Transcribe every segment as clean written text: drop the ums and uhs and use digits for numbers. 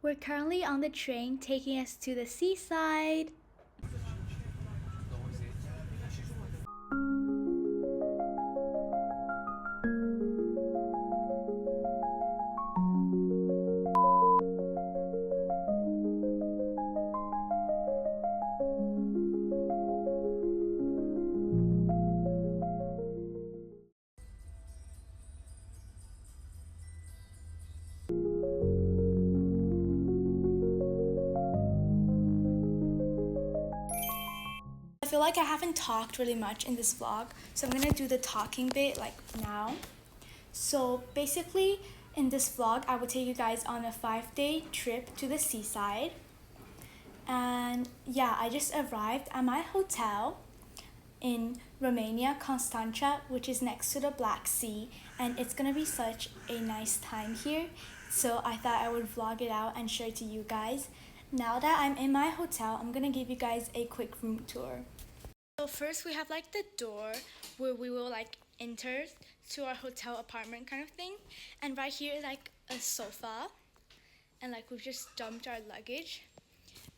We're currently on the train taking us to the seaside. I feel like I haven't talked really much in this vlog, so I'm gonna do the talking bit like now. So basically, in this vlog, I will take you guys on a 5-day trip to the seaside. And yeah, I just arrived at my hotel in Romania, Constanta, which is next to the Black Sea, and it's gonna be such a nice time here. So I thought I would vlog it out and share it to you guys. Now that I'm in my hotel, I'm gonna give you guys a quick room tour. So first we have like the door where we will like enter to our hotel apartment kind of thing. And right here is like a sofa, and like we've just dumped our luggage.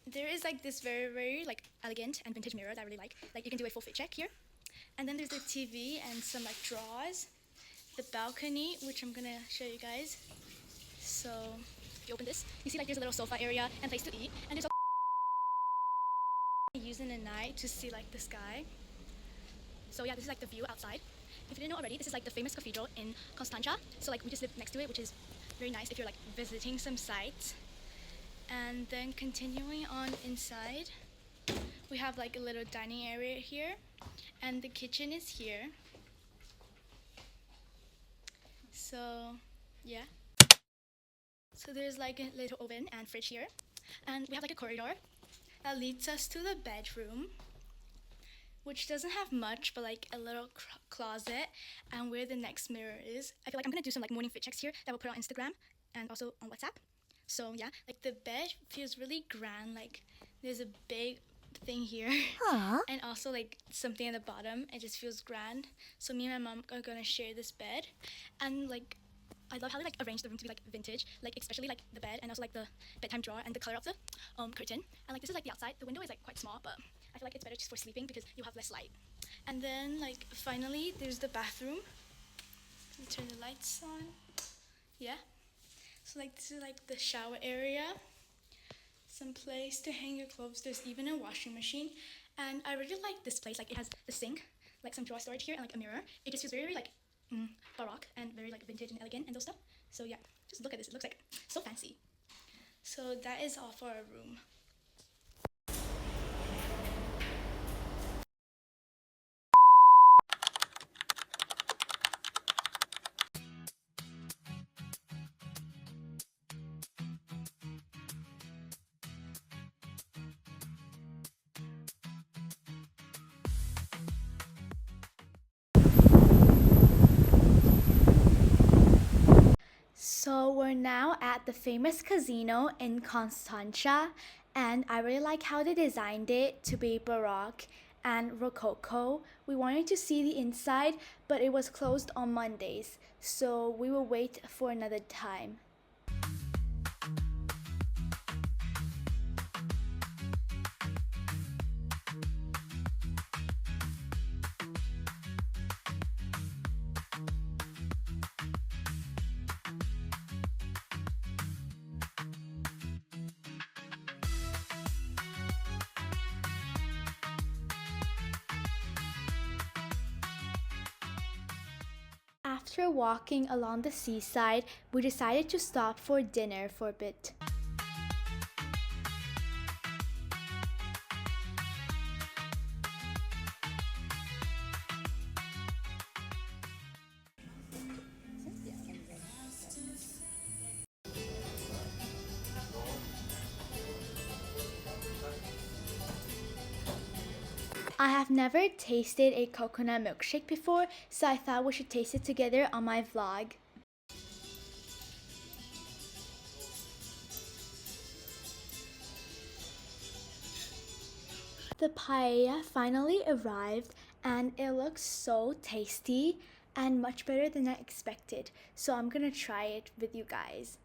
There is like this very like elegant and vintage mirror that I really like. Like you can do a full fit check here. And then there's the TV and some like drawers. The balcony, which I'm gonna show you guys. So if you open this, you see like there's a little sofa area and place to eat. And there's using the night to see like the sky. So yeah, this is like the view outside. If you didn't know already, this is like the famous cathedral in Constanta. So like we just live next to it, which is very nice if you're like visiting some sites. And then continuing on inside, we have like a little dining area here, and the kitchen is here. So yeah. So there's like a little oven and fridge here, and we have like a corridor that leads us to the bedroom, which doesn't have much, but like a little closet and where the next mirror is. I feel like I'm gonna do some like morning fit checks here that we'll put on Instagram and also on WhatsApp. So yeah, like the bed feels really grand. Like there's a big thing here and also like something at the bottom. It just feels grand. So me and my mom are gonna share this bed, and like I love how they like arrange the room to be like vintage, like especially like the bed and also like the bedtime drawer and the color of the curtain. And like this is like the outside. The window is like quite small, but I feel like it's better just for sleeping because you have less light. And then like finally there's the bathroom. Let me turn the lights on. Yeah. So like this is like the shower area. Some place to hang your clothes. There's even a washing machine. And I really like this place. Like it has the sink, like some drawer storage here, and like a mirror. It just feels very like baroque and very like vintage and elegant and those stuff. So yeah, just look at this. It looks like so fancy. So that is all for our room. So we're now at the famous casino in Constanța, and I really like how they designed it to be baroque and rococo. We wanted to see the inside, but it was closed on Mondays, so we will wait for another time. After walking along the seaside, we decided to stop for dinner for a bit. I have never tasted a coconut milkshake before, so I thought we should taste it together on my vlog. The paella finally arrived, and it looks so tasty and much better than I expected. So I'm gonna try it with you guys.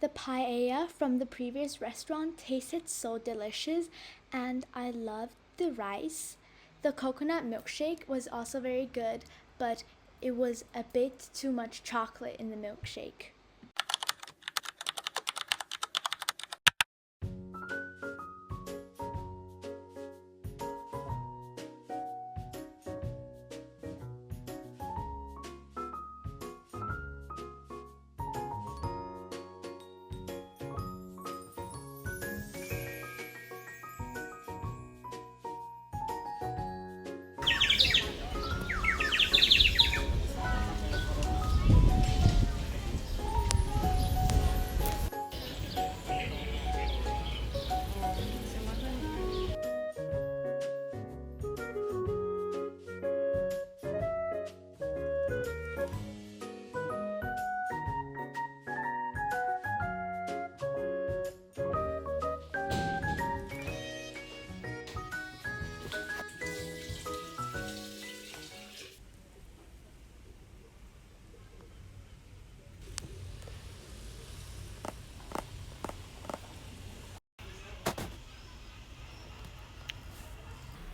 The paella from the previous restaurant tasted so delicious, and I loved the rice. The coconut milkshake was also very good, but it was a bit too much chocolate in the milkshake.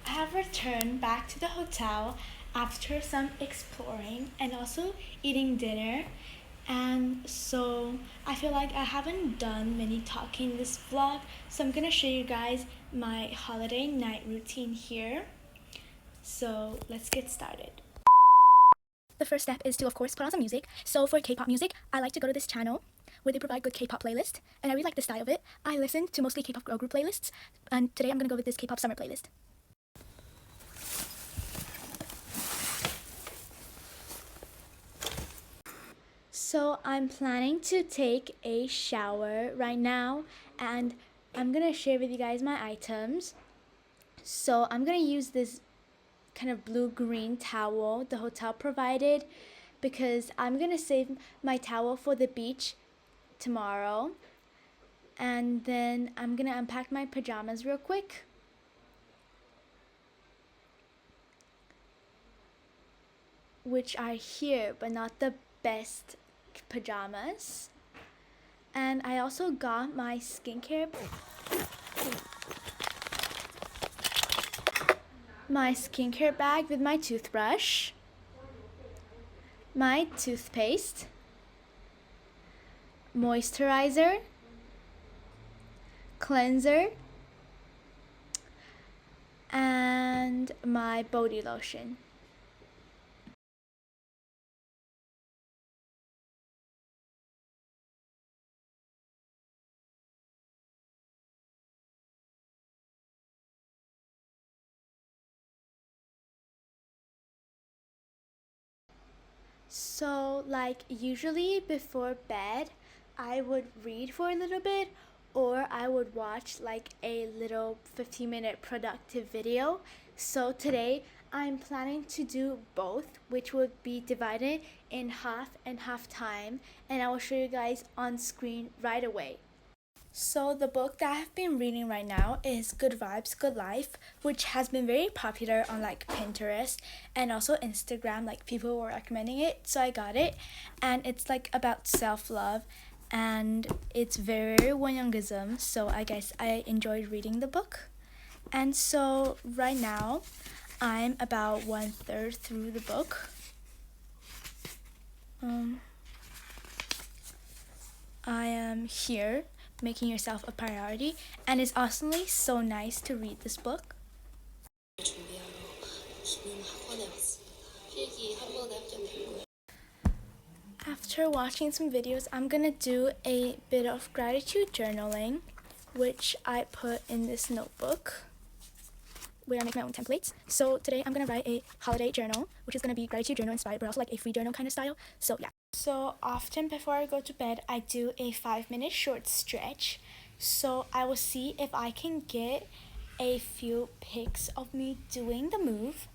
I have returned back to the hotel after some exploring and also eating dinner. And so I feel like I haven't done many talking in this vlog, so I'm gonna show you guys my holiday night routine here. So let's get started. The first step is to, of course, put on some music. So for K-pop music, I like to go to this channel where they provide good K-pop playlist, and I really like the style of it. I listen to mostly K-pop girl group playlists, and today I'm gonna go with this K-pop summer playlist. So I'm planning to take a shower right now, and I'm gonna share with you guys my items. So I'm gonna use this kind of blue-green towel the hotel provided because I'm gonna save my towel for the beach tomorrow. And then I'm gonna unpack my pajamas real quick. Which are here, but not the best pajamas. And I also got my skincare bag with my toothbrush, my toothpaste, moisturizer, cleanser, and my body lotion. So, like, usually before bed, I would read for a little bit, or I would watch like a little 15-minute productive video. So today I'm planning to do both, which would be divided in half and half time, and I will show you guys on screen right away. So the book that I've been reading right now is Good Vibes, Good Life, which has been very popular on like Pinterest and also Instagram. Like people were recommending it, so I got it, and it's like about self-love, and it's very Wonyoungism. So I guess I enjoyed reading the book, and so right now I'm about 1/3 through the book. I am here making yourself a priority, and it's awesomely so nice to read this book. After watching some videos, I'm gonna do a bit of gratitude journaling, which I put in this notebook where I make my own templates. So today I'm gonna write a holiday journal, which is gonna be gratitude journal inspired, but also like a free journal kind of style. So yeah. So often before I go to bed, I do a 5-minute short stretch. So I will see if I can get a few pics of me doing the move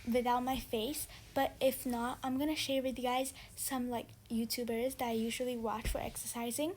without my face, but if not, I'm gonna share with you guys some like YouTubers that I usually watch for exercising.